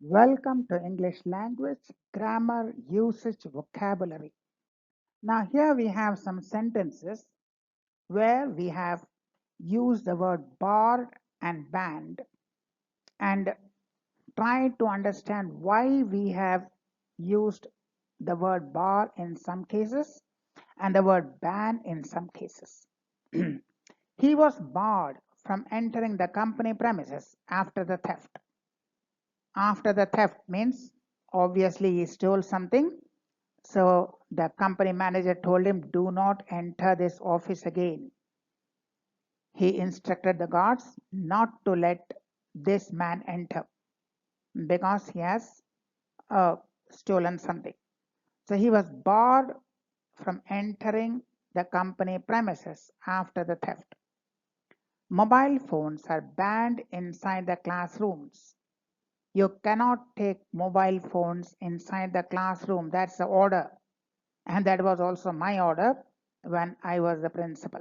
Welcome to English language, grammar, usage, vocabulary. Now, here we have some sentences where we have used the word barred and banned and try to understand why we have used the word bar in some cases and the word ban in some cases. He was barred from entering the company premises after the theft. After the theft means obviously he stole something. So the company manager told him, do not enter this office again. He instructed the guards not to let this man enter because he has stolen something. So he was barred from entering the company premises after the theft. Mobile phones are banned inside the classrooms. You cannot take mobile phones inside the classroom. That's the order. And that was also my order when I was the principal.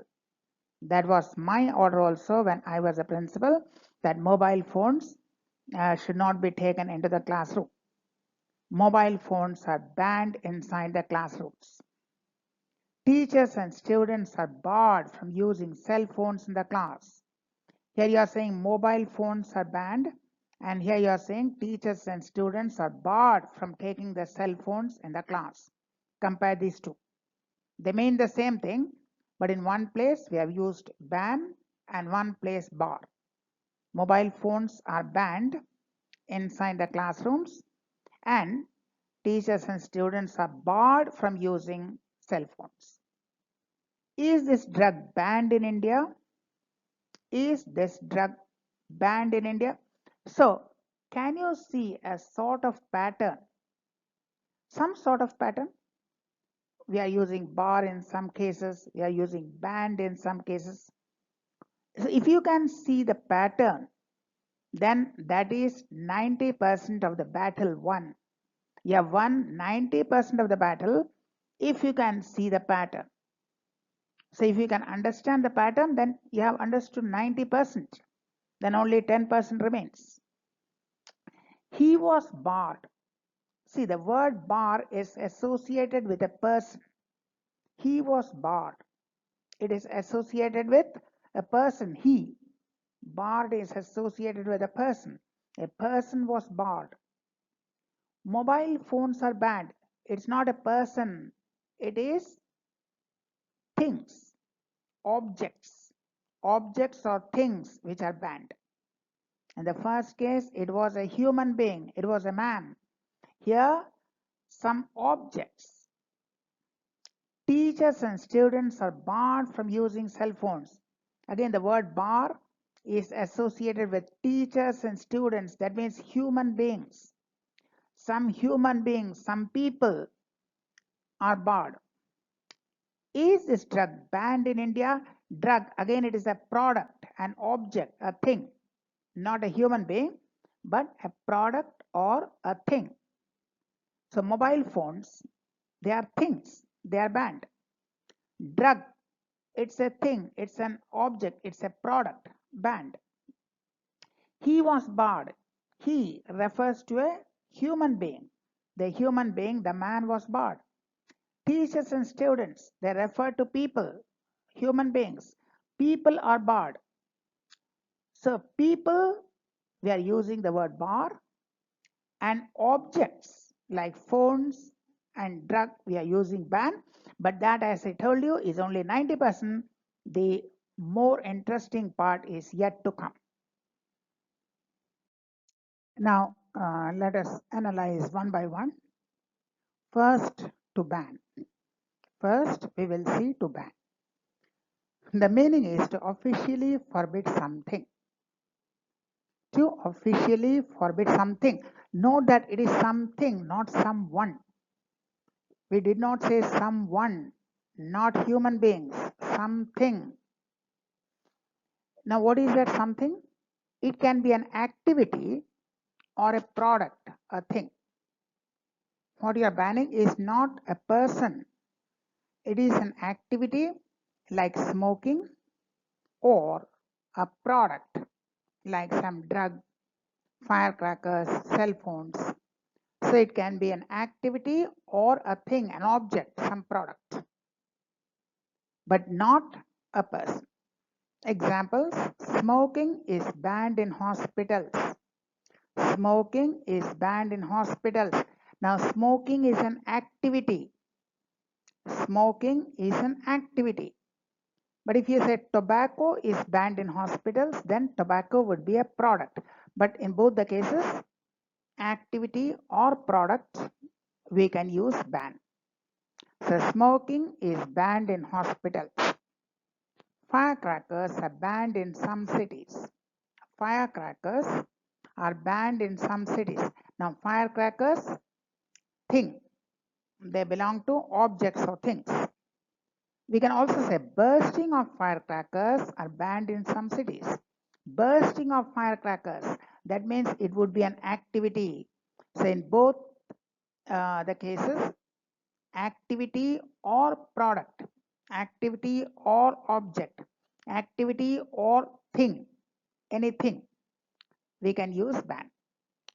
That was my order also when I was a principal, that mobile phones should not be taken into the classroom. Mobile phones are banned inside the classrooms. Teachers and students are barred from using cell phones in the class. Here you are saying mobile phones are banned, and here you are saying teachers and students are barred from taking the cell phones in the class. Compare these two. They mean the same thing, but in one place we have used ban and one place bar. Mobile phones are banned inside the classrooms, and teachers and students are barred from using cell phones. Is this drug banned in India? Is this drug banned in India? So, can you see a sort of pattern? Some sort of pattern? We are using bar in some cases, we are using banned in some cases. So if you can see the pattern, then that is 90% of the battle won. You have won 90% of the battle if you can see the pattern. So if you can understand the pattern, then you have understood 90%. Then only 10% remains. He was barred. See, the word bar is associated with a person. He was barred. It is associated with a person. He. Barred is associated with a person. A person was barred. Mobile phones are banned. It's not a person. It is things, objects. Objects or things which are banned. In the first case, it was a human being. It was a man. Here, some objects. Teachers and students are barred from using cell phones. Again, the word bar is associated with teachers and students. That means human beings. Some human beings, some people are barred. Is this drug banned in India? Drug, again, it is a product, an object, a thing, not a human being, but a product or a thing. So mobile phones, they are things, they are banned. Drug, it's a thing, it's an object, it's a product, banned. He was barred. He refers to a human being. The human being, the man was barred. Teachers and students, they refer to people, human beings. People are barred. So people, we are using the word bar, and objects like phones and drug, we are using ban. But that, as I told you, is only 90%. The more interesting part is yet to come. Now, let us analyze one by one. First, to ban. First, we will see to ban. The meaning is to officially forbid something. To officially forbid something. Note that it is something, not someone. We did not say someone, not human beings, something. Now, what is that something? It can be an activity or a product, a thing. What you are banning is not a person. It is an activity like smoking or a product like some drug firecrackers, cell phones. So it can be an activity or a thing, an object, some product, but not a person. Examples: smoking is banned in hospitals. Smoking is banned in hospitals. Now, smoking is an activity. Smoking is an activity. But if you say tobacco is banned in hospitals, then tobacco would be a product. But in both the cases, activity or product, we can use ban. So smoking is banned in hospitals. Firecrackers are banned in some cities. Firecrackers are banned in some cities. Now, firecrackers, thing, they belong to objects or things. We can also say bursting of firecrackers are banned in some cities. Bursting of firecrackers, that means it would be an activity. So in both the cases, activity or product, activity or object, activity or thing, anything, we can use ban.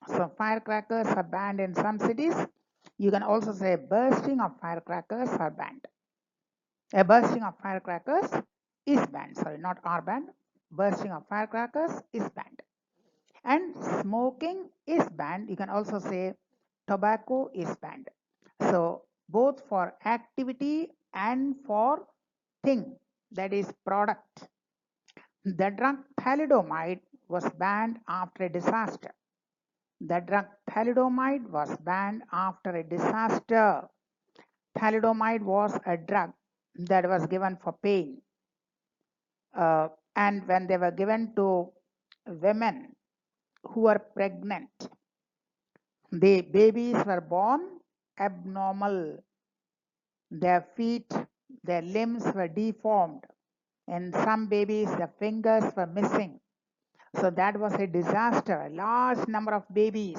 So firecrackers are banned in some cities. You can also say bursting of firecrackers are banned. A bursting of firecrackers is banned. Sorry, not are banned. Bursting of firecrackers is banned. And smoking is banned. You can also say tobacco is banned. So both for activity and for thing, that is product. The drug thalidomide was banned after a disaster. The drug thalidomide was banned after a disaster. Thalidomide was a drug that was given for pain. And when they were given to women who were pregnant, the babies were born abnormal. Their feet, their limbs were deformed. And some babies, the fingers were missing. So that was a disaster. A large number of babies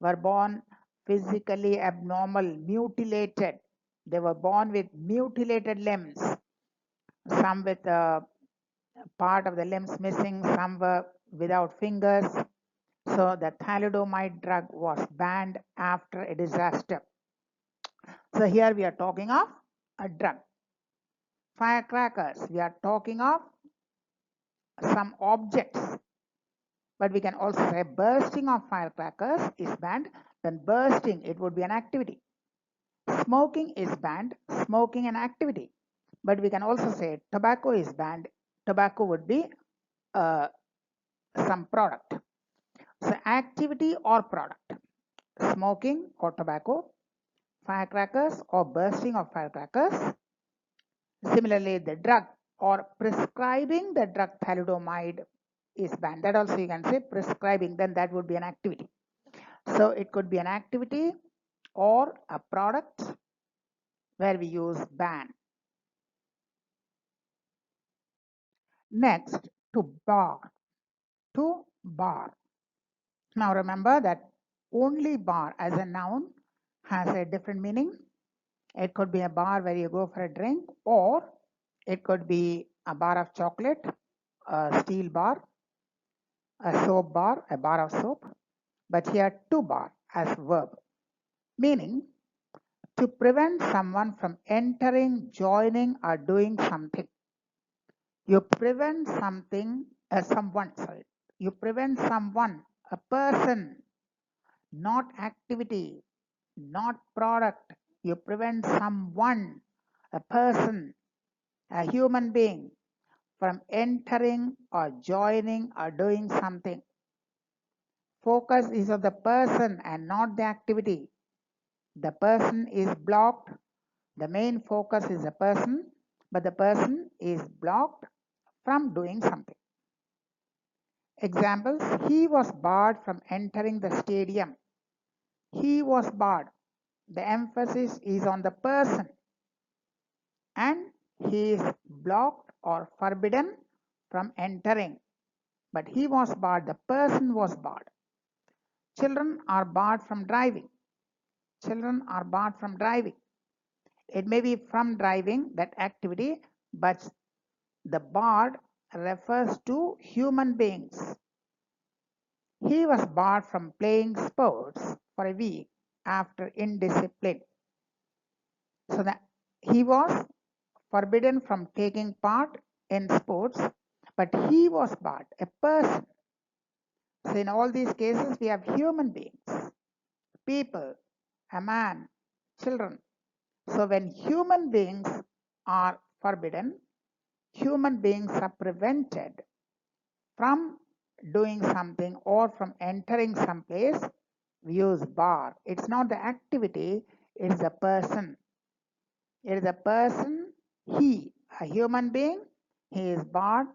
were born physically abnormal, mutilated. They were born with mutilated limbs, some with part of the limbs missing, some were without fingers. So the thalidomide drug was banned after a disaster. So here we are talking of a drug. Firecrackers, we are talking of some objects. But we can also say bursting of firecrackers is banned. Then bursting, it would be an activity. Smoking is banned. Smoking an activity. But we can also say tobacco is banned. Tobacco would be some product. So activity or product. Smoking or tobacco. Firecrackers or bursting of firecrackers. Similarly, the drug or prescribing the drug thalidomide is banned. That also you can say prescribing, then that would be an activity. So it could be an activity or a product where we use ban. Next, to bar. To bar. Now remember that only bar as a noun has a different meaning. It could be a bar where you go for a drink, or it could be a bar of chocolate, a steel bar, a soap bar, a bar of soap. But here to bar as verb, meaning to prevent someone from entering, joining, or doing something. You prevent something, you prevent someone, a person, not activity, not product. You prevent someone, a person, a human being, from entering or joining or doing something. Focus is on the person and not the activity. The person is blocked. The main focus is the person, but the person is blocked from doing something. Examples: he was barred from entering the stadium. He was barred. The emphasis is on the person, and he is blocked or forbidden from entering. But he was barred, the person was barred. Children are barred from driving. Children are barred from driving. It may be from driving, that activity, but the barred refers to human beings. He was barred from playing sports for a week after indiscipline. So that he was forbidden from taking part in sports, but he was barred, a person. So in all these cases, we have human beings, people, a man, children. So when human beings are forbidden, human beings are prevented from doing something or from entering some place, we use bar. It's not the activity, it's the person. It is a person, he, a human being, he is barred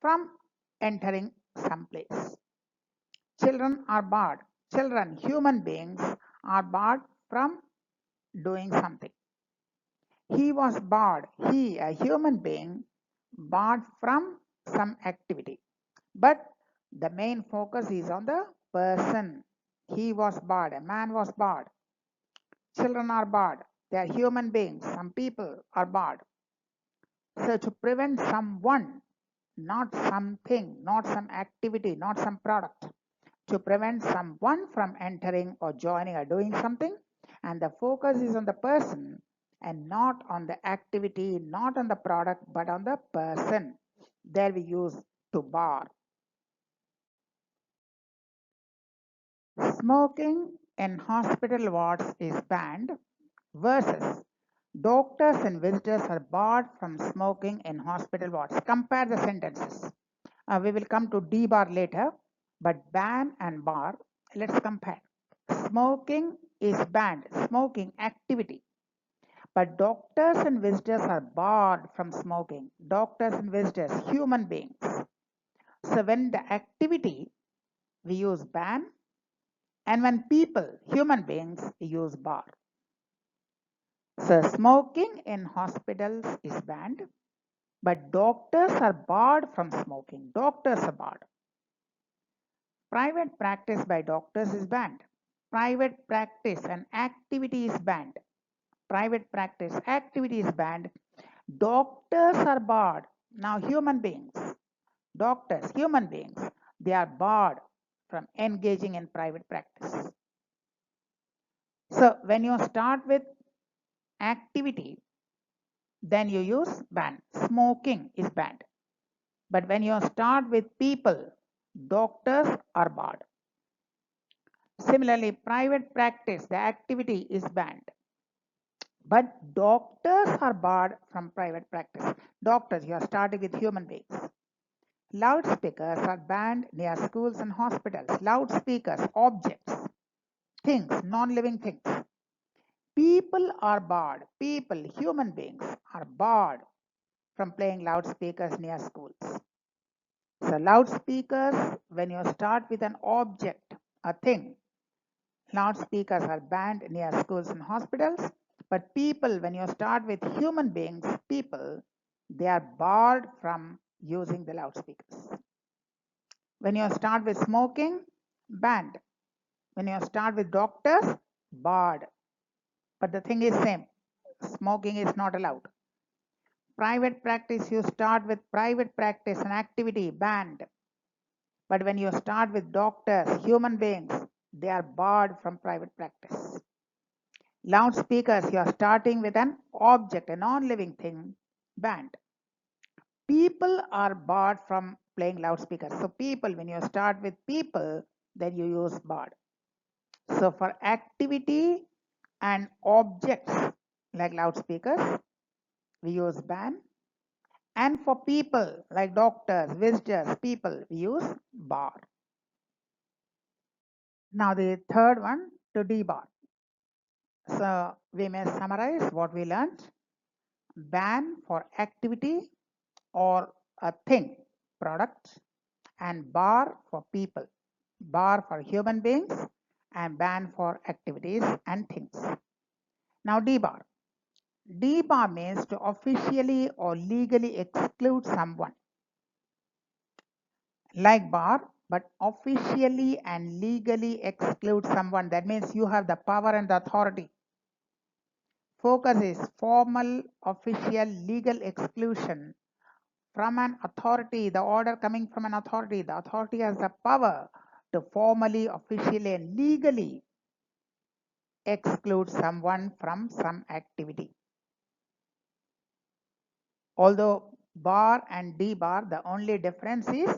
from entering some place. Children are barred. Children, human beings, are barred from doing something. He was barred, he, a human being, barred from some activity. But the main focus is on the person. He was barred, a man was barred. Children are barred. They are human beings. Some people are barred. So to prevent someone, not something, not some activity, not some product, to prevent someone from entering or joining or doing something, and the focus is on the person and not on the activity, not on the product, but on the person. There we use to bar. Smoking in hospital wards is banned versus doctors and visitors are barred from smoking in hospital wards. Compare the sentences. We will come to debar later, but ban and bar, let's compare. Smoking is banned, smoking activity, but doctors and visitors are barred from smoking. Doctors and visitors, human beings. So when the activity, we use ban, and when people, human beings, we use bar. So smoking in hospitals is banned, but doctors are barred from smoking. Doctors are barred. Private practice by doctors is banned. Private practice and activity is banned. Private practice activity is banned. Doctors are barred. Now human beings, doctors, human beings, they are barred from engaging in private practice. So when you start with activity, then you use ban. Smoking is banned. But when you start with people, doctors are barred. Similarly, private practice, the activity is banned. But doctors are barred from private practice. Doctors, you are starting with human beings. Loudspeakers are banned near schools and hospitals. Loudspeakers, objects, things, non-living things. People are barred. People, human beings, are barred from playing loudspeakers near schools. So loudspeakers, when you start with an object, a thing, loudspeakers are banned near schools and hospitals. But people, when you start with human beings, people, they are barred from using the loudspeakers. When you start with smoking, banned. When you start with doctors, barred. But the thing is same. Smoking is not allowed. Private practice, you start with private practice and activity, banned. But when you start with doctors, human beings, they are barred from private practice. Loudspeakers, you are starting with an object, a non-living thing, banned. People are barred from playing loudspeakers. So people, when you start with people, then you use barred. So for activity and objects like loudspeakers, we use ban. And for people like doctors, visitors, people, we use bar. Now the third one, to debar. So we may summarize what we learned. Ban for activity or a thing, product, and bar for people, bar for human beings, and ban for activities and things. Now debar. Debar means to officially or legally exclude someone. Like bar, but officially and legally exclude someone. That means you have the power and the authority. Focus is formal, official, legal exclusion from an authority, the order coming from an authority. The authority has the power to formally, officially, and legally exclude someone from some activity. Although bar and debar, the only difference is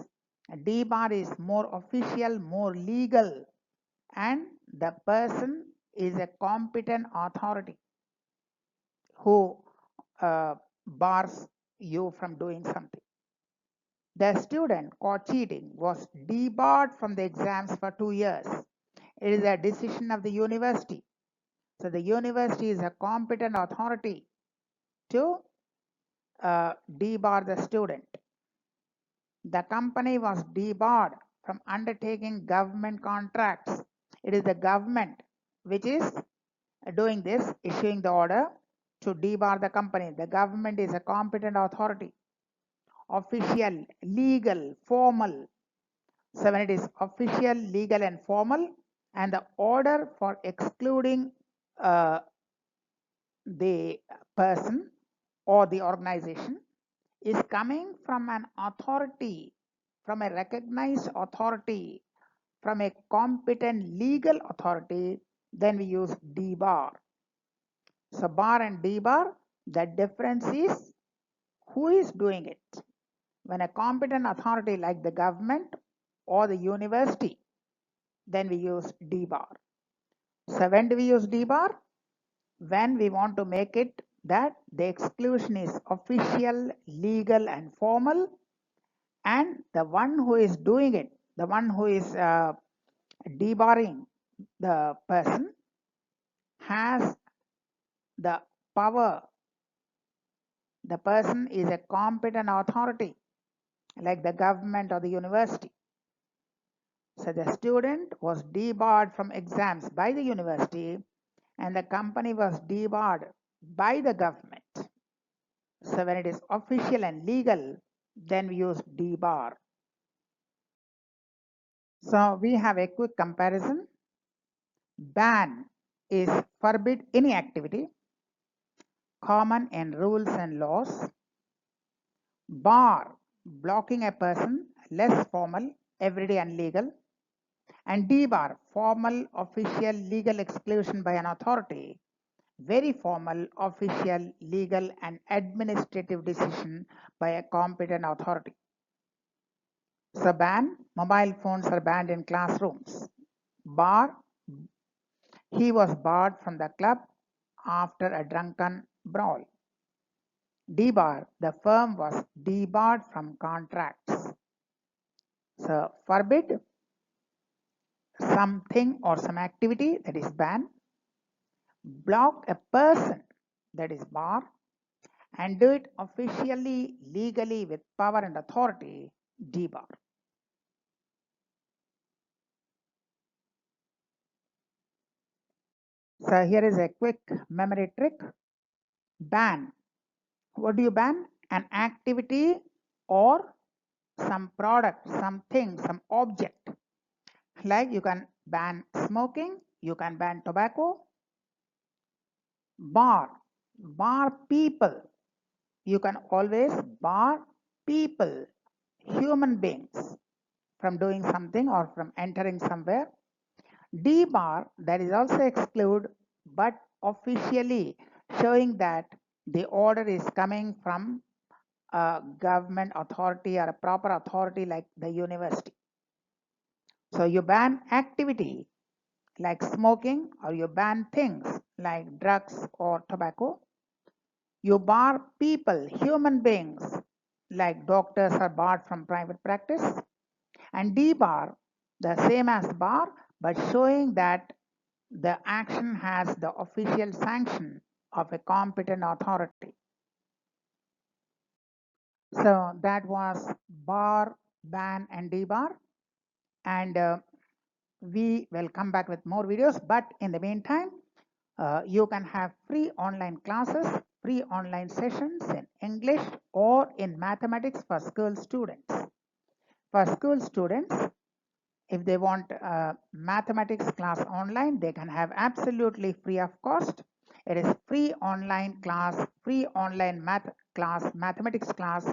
debar is more official, more legal, and the person is a competent authority who bars you from doing something. The student caught cheating was debarred from the exams for 2 years. It is a decision of the university. So the university is a competent authority to debar the student. The company was debarred from undertaking government contracts. It is the government which is doing this, issuing the order to debar the company. The government is a competent authority, official, legal, formal. So when it is official, legal, and formal, and the order for excluding the person or the organization is coming from an authority, from a recognized authority, from a competent legal authority, then we use debar. So bar and debar, the difference is who is doing it. When a competent authority like the government or the university, then we use debar. So when do we use debar? When we want to make it that the exclusion is official, legal, and formal, and the one who is doing it, the one who is debarring the person, has the power. The person is a competent authority like the government or the university. So the student was debarred from exams by the university and the company was debarred by the government. So when it is official and legal, then we use debar. So we have a quick comparison. Ban is forbid any activity common in rules and laws. Bar, blocking a person, less formal, everyday and legal. And debar, formal, official, legal exclusion by an authority, very formal, official, legal, and administrative decision by a competent authority. So ban, mobile phones are banned in classrooms. Bar, he was barred from the club after a drunken brawl. Debar, the firm was debarred from contracts. So forbid something or some activity, that is ban. Block a person, that is bar. And do it officially, legally, with power and authority, debar. So here is a quick memory trick. Ban. What do you ban? An activity or some product, something, some object. Like you can ban smoking, you can ban tobacco. Bar. Bar people. You can always bar people, human beings, from doing something or from entering somewhere. Debar, that is also exclude, but officially showing that the order is coming from a government authority or a proper authority like the university. So you ban activity like smoking, or you ban things like drugs or tobacco. You bar people, human beings, like doctors are barred from private practice. And debar, the same as bar, but showing that the action has the official sanction of a competent authority. So that was bar, ban, and debar. And we will come back with more videos. But in the meantime, you can have free online classes, free online sessions in English or in mathematics for school students. For school students, if they want mathematics class online, they can have absolutely free of cost. It is free online class, free online mathematics class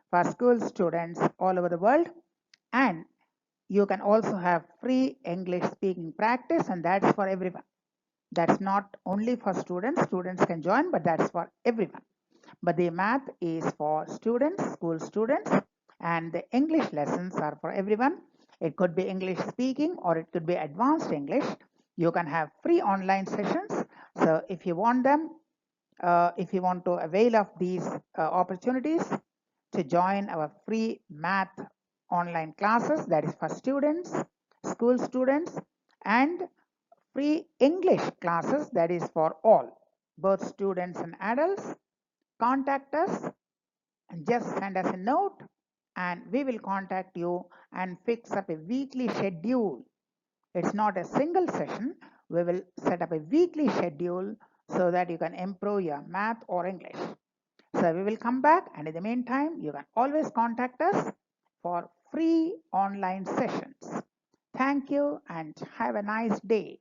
for school students all over the world. And you can also have free English speaking practice, and that's for everyone. That's not only for students. Students can join, but that's for everyone. But the math is for students, school students, and the English lessons are for everyone. It could be English speaking or it could be advanced English. You can have free online sessions. So if you want them, if you want to avail of these opportunities to join our free math online classes, that is for students, school students, and free English classes, that is for all, both students and adults, contact us and just send us a note and we will contact you and fix up a weekly schedule. It's not a single session. We will set up a weekly schedule so that you can improve your math or English. So we will come back, and in the meantime, you can always contact us for free online sessions. Thank you and have a nice day.